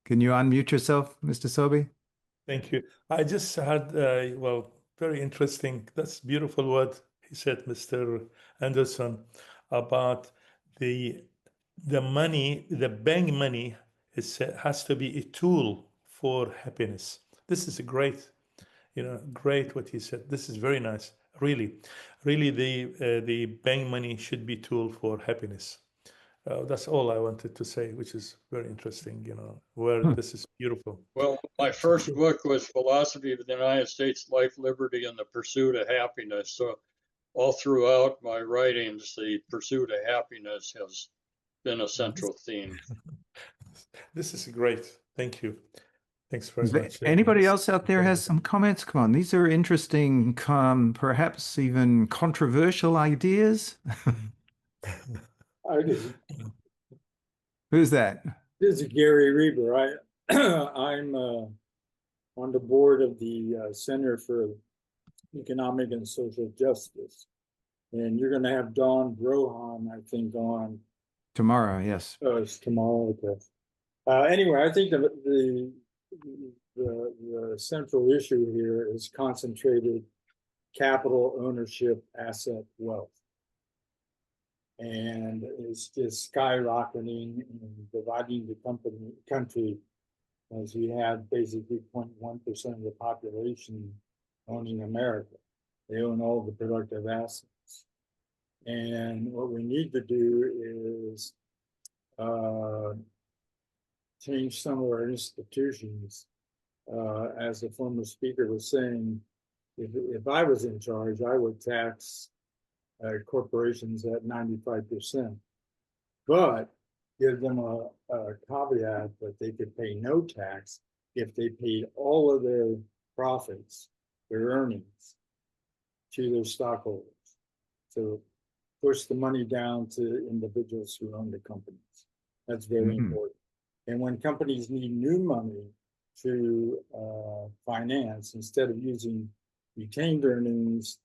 Can you unmute yourself, Mr. Sobi? Thank you. I just had, well, very interesting. That's beautiful what he said, Mr. Anderson, about the the money, the bank money has to be a tool for happiness. This is a great, great what he said. This is very nice. Really, really, the bank money should be tool for happiness. That's all I wanted to say, which is very interesting, where Hmm. this is beautiful. Well, my first book was Philosophy of the United States, Life, Liberty, and the Pursuit of Happiness. So all throughout my writings, the pursuit of happiness has been a central theme. This is great. Thank you. Thanks very Is there much. anybody else out there has some comments? Come on, these are interesting, perhaps even controversial ideas. I do. Who's that? This is Gary Reber. I'm on the board of the Center for Economic and Social Justice. And you're going to have Dawn Brohan, I think, on. Tomorrow, yes. It's tomorrow. Okay. Anyway, I think the central issue here is concentrated capital ownership, asset wealth. And it's just skyrocketing and dividing the country, as we have basically 0.1% of the population owning America. They own all the productive assets. And what we need to do is change some of our institutions. As the former speaker was saying, if I was in charge, I would tax corporations at 95%, but give them a caveat that they could pay no tax if they paid all of their profits, their earnings, to their stockholders. So push the money down to individuals who own the companies. That's very important. And when companies need new money to finance, instead of using retained earnings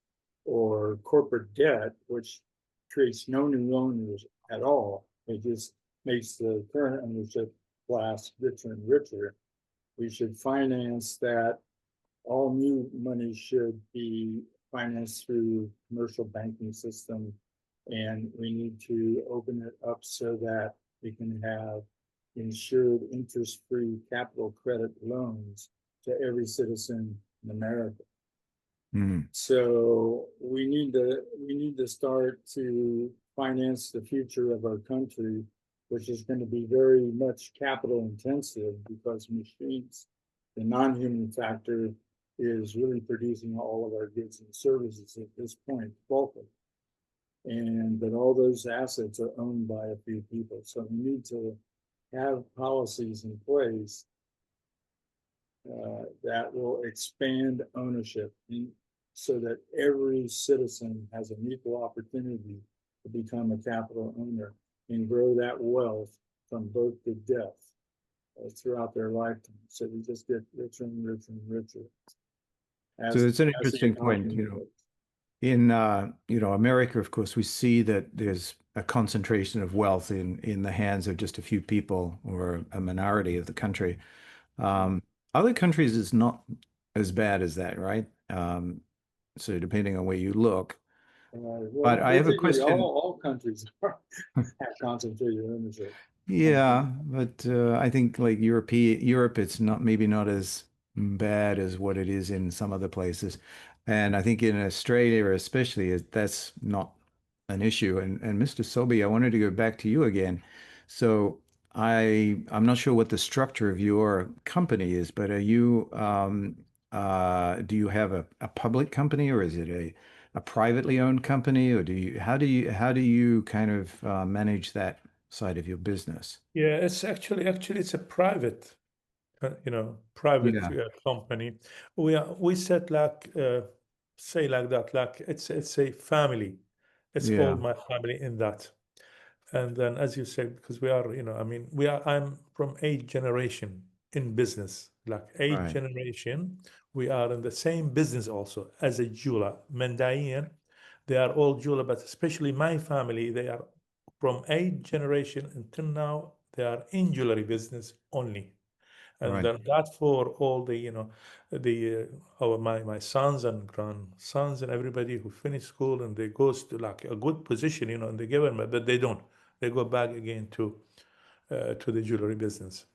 or corporate debt, which creates no new owners at all, it just makes the current ownership class richer and richer. We should finance that. All new money should be financed through commercial banking system, and we need to open it up so that we can have insured interest-free capital credit loans to every citizen in America. So we need to start to finance the future of our country, which is going to be very much capital intensive because machines, the non-human factor, is really producing all of our goods and services at this point, bulkily. And that all those assets are owned by a few people. So we need to have policies in place that will expand ownership so that every citizen has an equal opportunity to become a capital owner and grow that wealth from birth to death throughout their lifetime. So we just get richer and richer and richer. So it's an interesting point, in America, of course, we see that there's a concentration of wealth in the hands of just a few people or a minority of the country. Other countries is not as bad as that, right? So depending on where you look. But I have a question. All countries have concentrated ownership. Yeah, but I think like Europe, it's maybe not as bad as what it is in some other places. And I think in Australia, especially, that's not an issue. And Mr. Sobi, I wanted to go back to you again. So I'm not sure what the structure of your company is, but are you do you have a public company, or is it a privately owned company, or how do you kind of manage that side of your business? Yeah, it's actually it's a private, private Yeah. company. We said like say like that, like it's a family. It's all Yeah. my family in that. And then, as you said, because we are, I mean, I'm from 8th generation in business, like eighth Right. generation. We are in the same business also as a jeweler, Mendayan. They are all jeweler, but especially my family, they are from 8th generation until now, they are in jewelry business only. And Right. then that for all the, my sons and grandsons and everybody who finish school and they goes to like a good position, in the government, but they don't. They go back again to the jewelry business.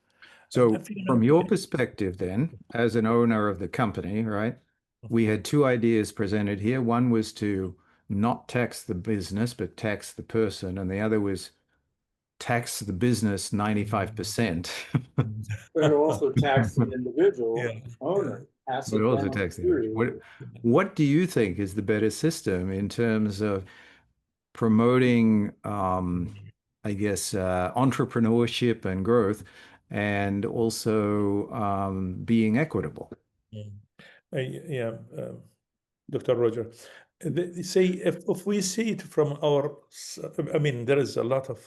And So from your perspective then, as an owner of the company, right, we had two ideas presented here. One was to not tax the business, but tax the person, and the other was tax the business 95%, But also tax the yeah, individual yeah, owner, but asset also down tax the individual. to. What do you think is the better system in terms of promoting, I guess, entrepreneurship and growth, and also being equitable? mm. Yeah, Dr. Roger. See, if we see it from I mean, there is a lot of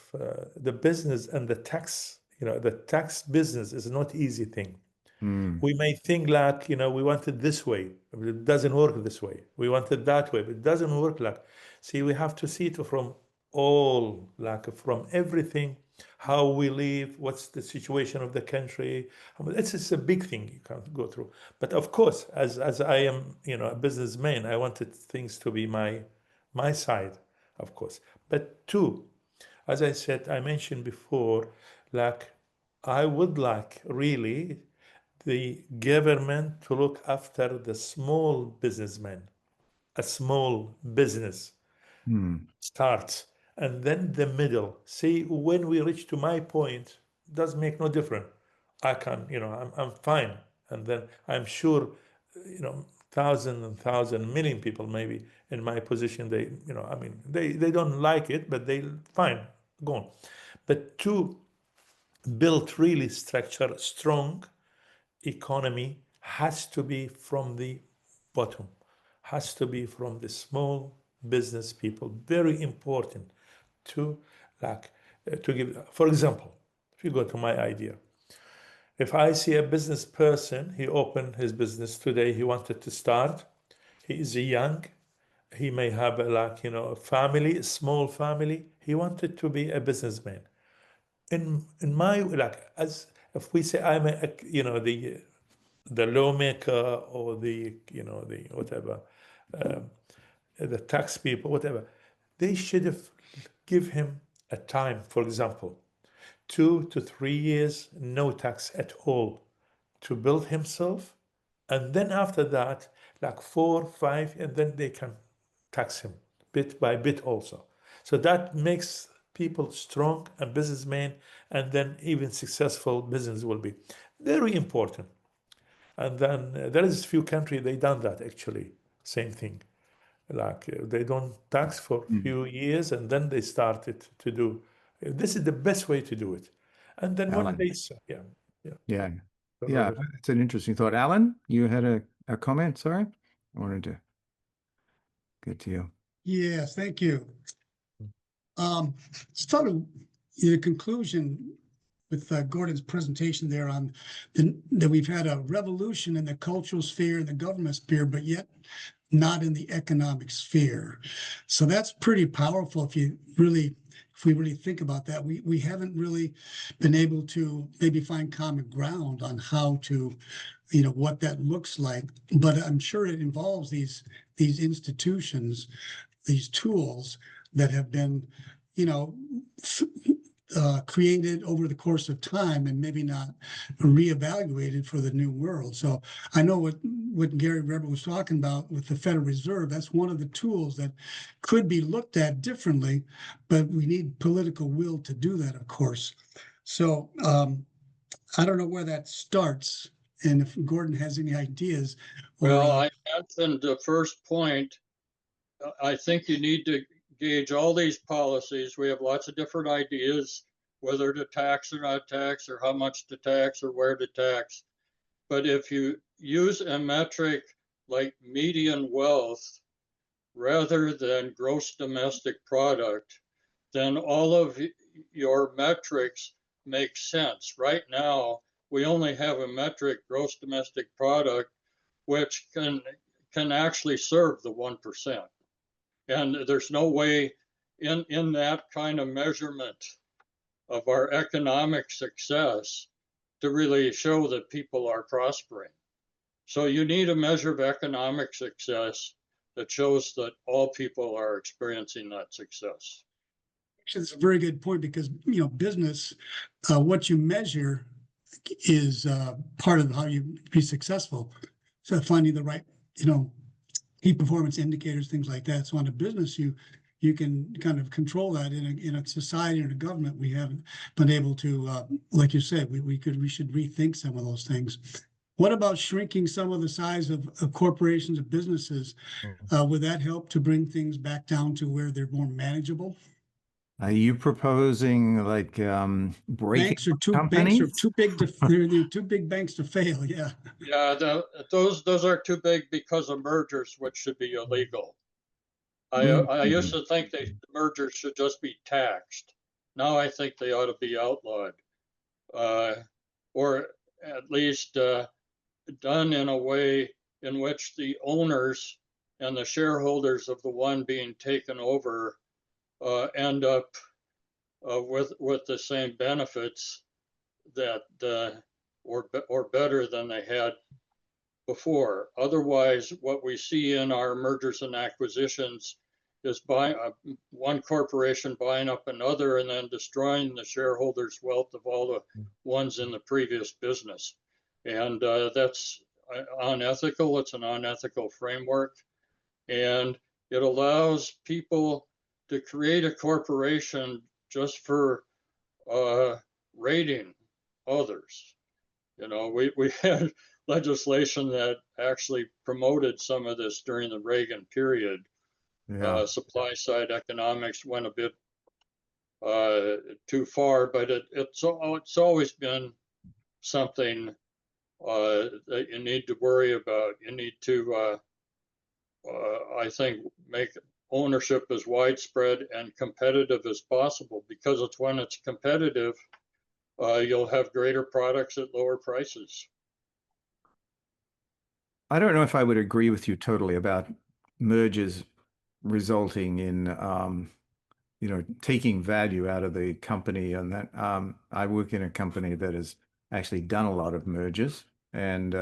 the business and the tax, the tax business is not easy thing. Mm, We may think like, we want it this way, but it doesn't work this way. We want it that way, but it doesn't work like. See, we have to see it from all, like from everything, how we live, what's the situation of the country. I mean, it's a big thing you can't go through. But of course, as I am, a businessman, I wanted things to be my side, of course. But two, as I said, I mentioned before, like I would like really the government to look after the small businessman, a small business mm, starts, and then the middle. See, when we reach to my point, does make no difference. I can, I'm fine. And then I'm sure, thousand and thousand million people maybe in my position, they, I mean, they don't like it, but they fine, go on. But to build really structure, strong economy has to be from the bottom, has to be from the small business people. Very important to like to give. For example, if you go to my idea, if I see a business person, he opened his business today, he wanted to start, he is young, he may have a family, a small family, he wanted to be a businessman. In my like as if we say I'm a the lawmaker or the whatever, the tax people, whatever, they should have give him a time, for example, 2 to 3 years, no tax at all, to build himself, and then after that, like 4, 5, and then they can tax him bit by bit also. So that makes people strong and businessmen, and then even successful business will be very important. And then there is a few countries they done that actually, same thing. Like they don't tax for a mm. few years and then they started to do. This is the best way to do it. And then when Alan. they, yeah, yeah, Yeah. Yeah. Roger. It's an interesting thought. Alan, you had a comment, sorry? I wanted to get to you. Yes, thank you. Sort of in conclusion with Gordon's presentation there on that we've had a revolution in the cultural sphere and the government sphere, but yet not in the economic sphere. So that's pretty powerful if we really think about that. We haven't really been able to maybe find common ground on how to, what that looks like. But I'm sure it involves these institutions, these tools that have been, you know, created over the course of time and maybe not reevaluated for the new world. So I know what Gary Weber was talking about with the Federal Reserve. That's one of the tools that could be looked at differently, but we need political will to do that, of course. So I don't know where that starts, and if Gordon has any ideas. Well, I mentioned the first point. I think you need to gauge all these policies. We have lots of different ideas, whether to tax or not tax, or how much to tax, or where to tax. But if you use a metric like median wealth rather than gross domestic product, then all of your metrics make sense. Right now, we only have a metric, gross domestic product, which can actually serve the 1%. And there's no way in that kind of measurement of our economic success to really show that people are prospering. So you need a measure of economic success that shows that all people are experiencing that success. Actually, that's a very good point because, business, what you measure is part of how you be successful. So finding the right, key performance indicators, things like that. So on a business, you can kind of control that. In a society or a government, we haven't been able to, like you said, we should rethink some of those things. What about shrinking some of the size of corporations and businesses? Would that help to bring things back down to where they're more manageable? Are you proposing like breaking Banks are companies? too big to they're too big banks to fail. Yeah. Yeah, those are too big because of mergers, which should be illegal. I used to think the mergers should just be taxed. Now I think they ought to be outlawed, or at least done in a way in which the owners and the shareholders of the one being taken over end up with the same benefits that or better than they had before. Otherwise, what we see in our mergers and acquisitions is one corporation buying up another and then destroying the shareholders' wealth of all the ones in the previous business. And that's unethical. It's an unethical framework. And it allows people to create a corporation just for raiding others. We had legislation that actually promoted some of this during the Reagan period. Yeah. Supply side economics went a bit too far, but it's always been something that you need to worry about. You need to, I think, make ownership as widespread and competitive as possible, because it's when it's competitive, you'll have greater products at lower prices. I don't know if I would agree with you totally about mergers resulting in taking value out of the company. And that I work in a company that has actually done a lot of mergers, and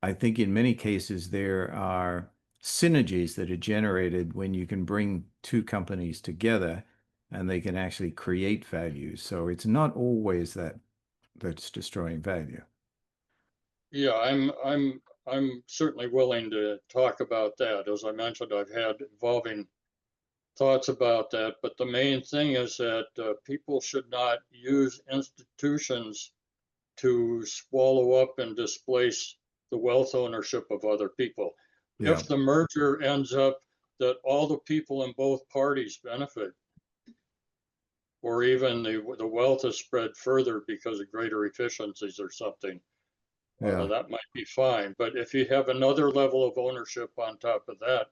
I think in many cases there are synergies that are generated when you can bring two companies together and they can actually create value. So it's not always that's destroying value. Yeah, I'm certainly willing to talk about that. As I mentioned, I've had evolving thoughts about that, but the main thing is that people should not use institutions to swallow up and displace the wealth ownership of other people. Yeah. If the merger ends up that all the people in both parties benefit, or even the wealth is spread further because of greater efficiencies or something, Yeah. that might be fine. But if you have another level of ownership on top of that,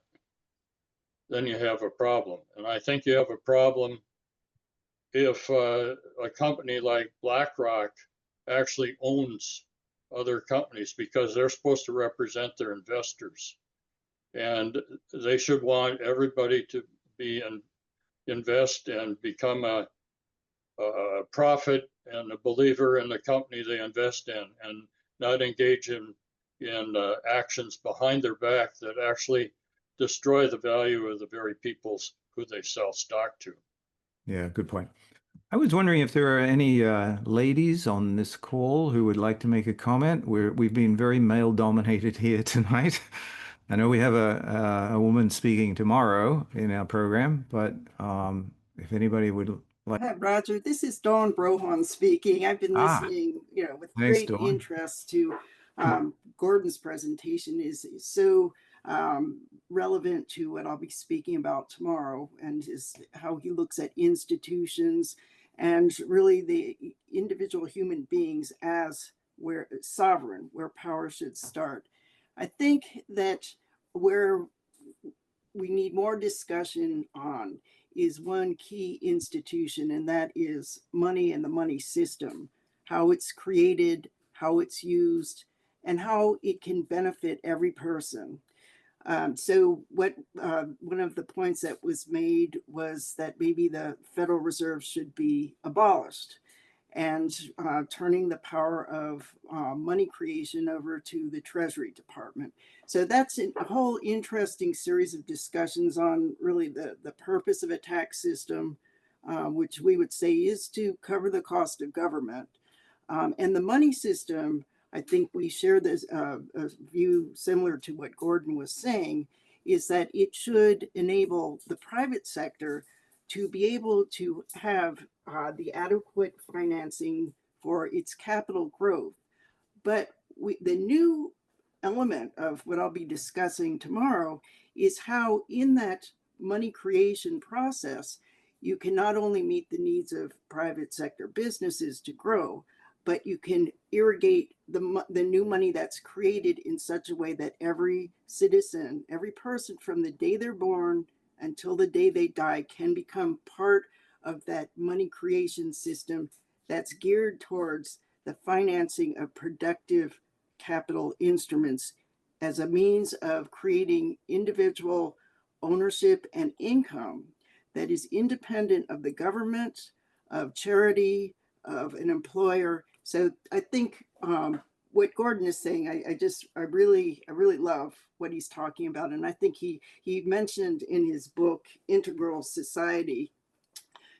then you have a problem. And I think you have a problem if a company like BlackRock actually owns other companies, because they're supposed to represent their investors. And they should want everybody to be invest and become a prophet and a believer in the company they invest in, and not engage in actions behind their back that actually destroy the value of the very peoples who they sell stock to. Yeah, good point. I was wondering if there are any ladies on this call who would like to make a comment. We've been very male dominated here tonight. I know we have a woman speaking tomorrow in our program, but if anybody would like. Hi, Roger, this is Dawn Brohan speaking. I've been listening, with Thanks, great Dawn. interest to Gordon's presentation. Is so relevant to what I'll be speaking about tomorrow, and how he looks at institutions and really the individual human beings as where sovereign, where power should start. I think that where we need more discussion on is one key institution, and that is money and the money system, how it's created, how it's used, and how it can benefit every person. So what one of the points that was made was that maybe the Federal Reserve should be abolished. and turning the power of money creation over to the Treasury Department. So that's a whole interesting series of discussions on really the purpose of a tax system, which we would say is to cover the cost of government. And the money system, I think we share this a view similar to what Gordon was saying, is that it should enable the private sector to be able to have the adequate financing for its capital growth. But the new element of what I'll be discussing tomorrow is how in that money creation process, you can not only meet the needs of private sector businesses to grow, but you can irrigate the new money that's created in such a way that every citizen, every person from the day they're born until the day they die can become part of that money creation system that's geared towards the financing of productive capital instruments as a means of creating individual ownership and income that is independent of the government, of charity, of an employer. So I think what Gordon is saying, I really love what he's talking about. And I think he mentioned in his book, Integral Society,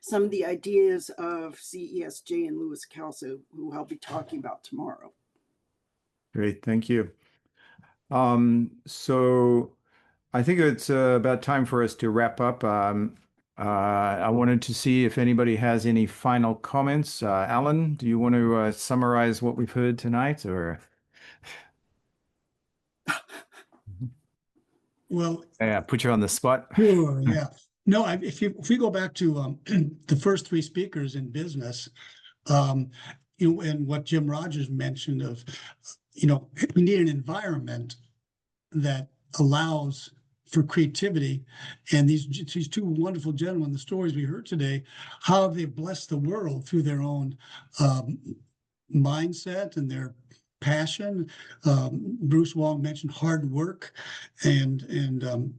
some of the ideas of CESJ and Louis Kelso, who I'll be talking about tomorrow. Great, thank you. So I think it's about time for us to wrap up. I wanted to see if anybody has any final comments. Alan, do you want to summarize what we've heard tonight, or? Well, Yeah, put you on the spot. sure, yeah. No, if we go back to the first three speakers in business, and what Jim Rogers mentioned of, we need an environment that allows for creativity. And these two wonderful gentlemen, the stories we heard today, how they blessed the world through their own mindset and their passion. Bruce Wong mentioned hard work and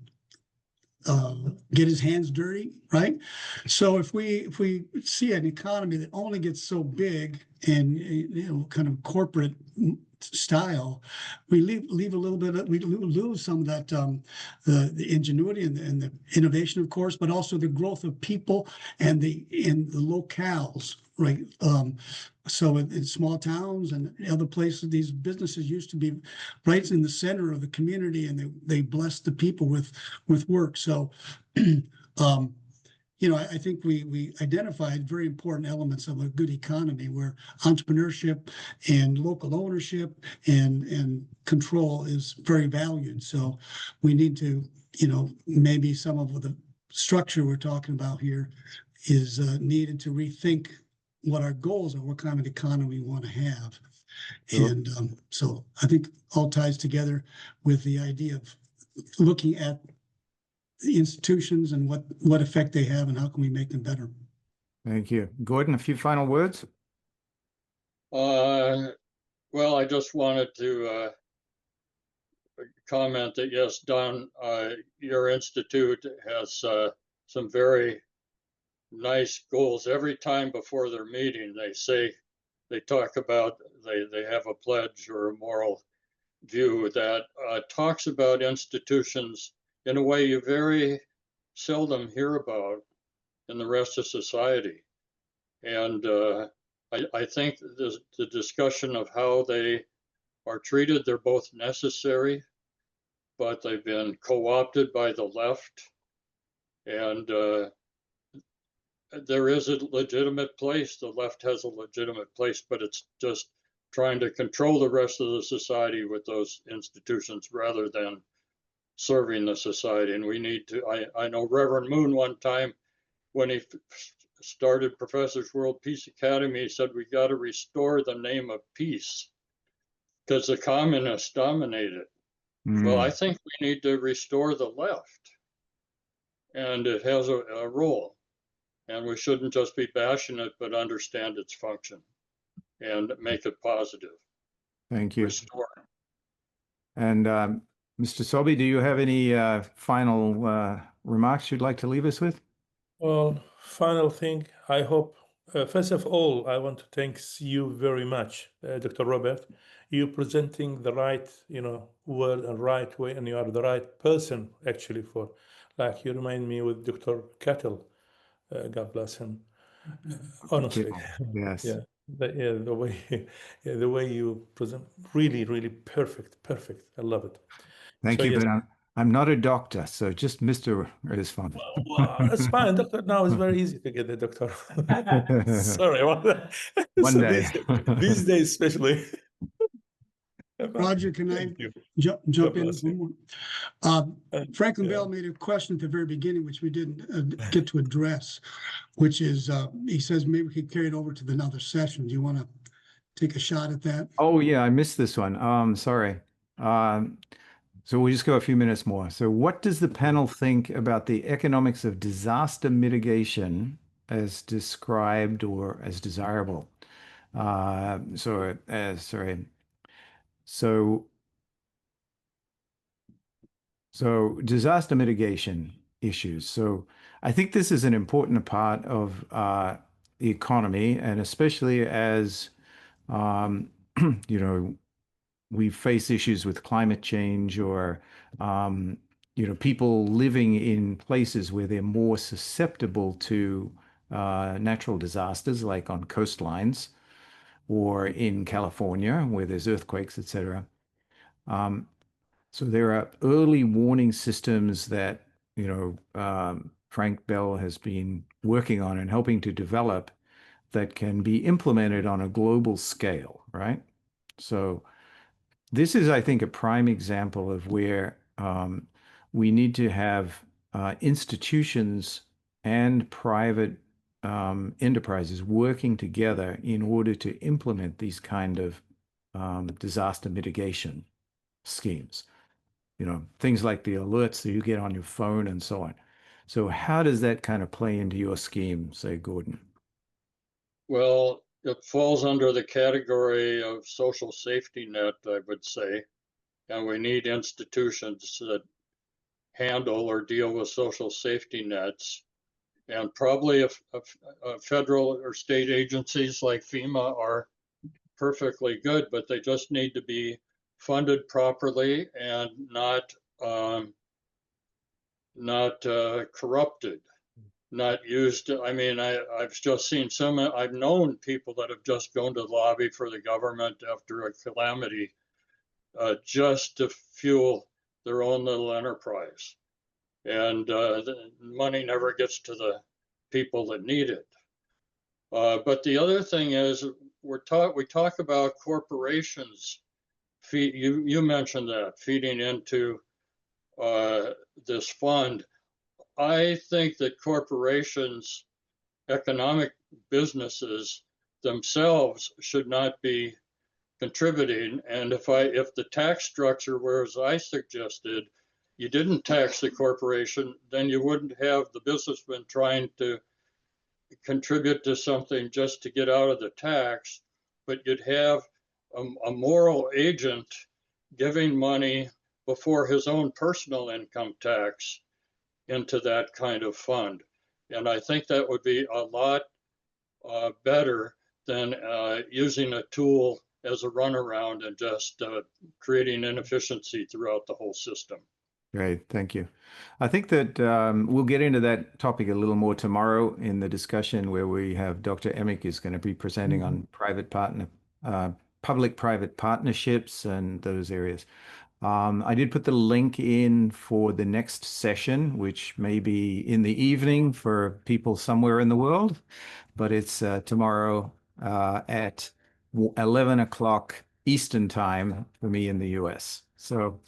get his hands dirty, right? So if we see an economy that only gets so big and kind of corporate style, we leave a little bit we lose some of that the ingenuity and the innovation, of course, but also the growth of people and the locales, right? So in small towns and other places, these businesses used to be right in the center of the community, and they blessed the people with work. So I think we identified very important elements of a good economy where entrepreneurship and local ownership and control is very valued. So we need to, maybe some of the structure we're talking about here is needed to rethink what our goals are, what kind of economy we want to have. Sure. And so I think all ties together with the idea of looking at the institutions and what effect they have and how can we make them better. Thank you. Gordon, a few final words? Well, I just wanted to comment that, yes, Don, your institute has some very nice goals. Every time before their meeting, they talk about, they have a pledge or a moral view that talks about institutions in a way you very seldom hear about in the rest of society. And I think the discussion of how they are treated, they're both necessary, but they've been co-opted by the left. And there is a legitimate place, the left has a legitimate place, but it's just trying to control the rest of the society with those institutions rather than serving the society. And we need to, I know Reverend Moon one time when he started Professor's World Peace Academy, he said, we got to restore the name of peace because the communists dominate it. Well, I think we need to restore the left, and it has a role, and we shouldn't just be bashing it, but understand its function and make it positive. Thank you. Restore. And Mr. Sobey, do you have any final remarks you'd like to leave us with? Well, final thing, I hope First of all, I want to thank you very much, Dr. Robert. You presenting the right, word and right way, and you are the right person actually for, like you remind me with Dr. Kettle, God bless him. Honestly, Yes. yeah, the way, yeah, the way you present, really, really perfect, perfect. I love it. Thank So you, yes, but I'm not a doctor, so just Mr. is fine. well, it's fine. Doctor, now it's very easy to get a doctor. Sorry about that. One So day. these days, especially. Roger, can I Thank you. jump God in bless one you. more? Franklin Yeah. Bell made a question at the very beginning, which we didn't get to address, which is, he says maybe we could carry it over to another session. Do you want to take a shot at that? Oh yeah, I missed this one. Sorry. Um, so we'll just go a few minutes more. So what does the panel think about the economics of disaster mitigation as described or as desirable? Sorry. So So disaster mitigation issues. So I think this is an important part of the economy, and especially as um, you know, we face issues with climate change or people living in places where they're more susceptible to natural disasters, like on coastlines or in California where there's earthquakes, etc. So there are early warning systems that, Frank Bell has been working on and helping to develop that can be implemented on a global scale, right? So this is, I think, a prime example of where we need to have institutions and private enterprises working together in order to implement these kind of disaster mitigation schemes, things like the alerts that you get on your phone and so on. So how does that kind of play into your scheme, say, Gordon? Well, it falls under the category of social safety net, I would say. And we need institutions that handle or deal with social safety nets. And probably if federal or state agencies like FEMA are perfectly good, but they just need to be funded properly and not corrupted, not used. I mean, I've just seen I've known people that have just gone to lobby for the government after a calamity just to fuel their own little enterprise. And the money never gets to the people that need it. But the other thing is, we talk about corporations. You mentioned that feeding into this fund. I think that corporations, economic businesses themselves should not be contributing. And if the tax structure were as I suggested, you didn't tax the corporation, then you wouldn't have the businessman trying to contribute to something just to get out of the tax, but you'd have a moral agent giving money before his own personal income tax into that kind of fund. And I think that would be a lot better than using a tool as a runaround and just creating inefficiency throughout the whole system. Great, thank you. I think that we'll get into that topic a little more tomorrow in the discussion where we have Dr. Emick is going to be presenting on public-private partnerships and those areas. I did put the link in for the next session, which may be in the evening for people somewhere in the world, but it's tomorrow at 11 o'clock Eastern time for me in the US. So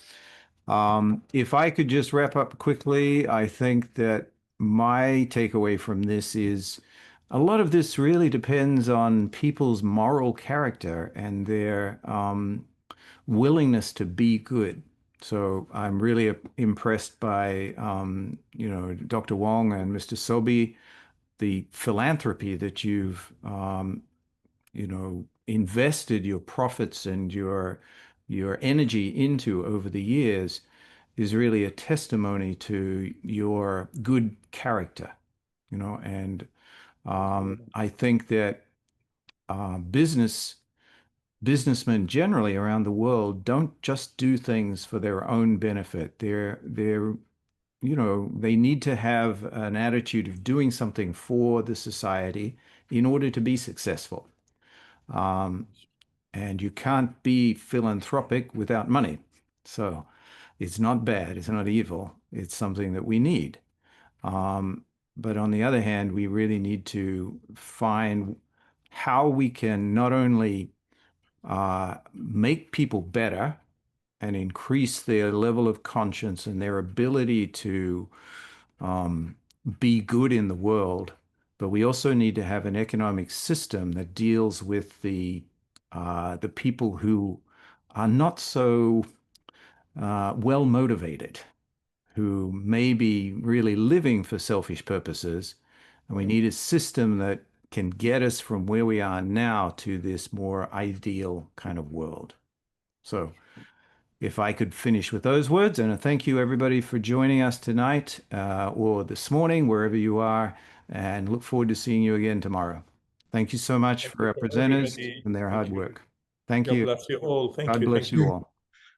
if I could just wrap up quickly, I think that my takeaway from this is a lot of this really depends on people's moral character and their willingness to be good. So I'm really impressed by, Dr. Wong and Mr. Sobi, the philanthropy that you've, invested your profits and your energy into over the years is really a testimony to your good character, and I think that businessmen generally around the world don't just do things for their own benefit. They need to have an attitude of doing something for the society in order to be successful. And you can't be philanthropic without money. So it's not bad, it's not evil, it's something that we need. But on the other hand, we really need to find how we can not only make people better and increase their level of conscience and their ability to be good in the world, but we also need to have an economic system that deals with the people who are not so well motivated, who may be really living for selfish purposes. And we need a system that can get us from where we are now to this more ideal kind of world. So if I could finish with those words, and thank you everybody for joining us tonight or this morning, wherever you are, and look forward to seeing you again tomorrow. Thank you so much Thank for you our for presenters everybody. and their Thank hard you. work. Thank God you. bless you all. Thank God you. bless Thank you you. all.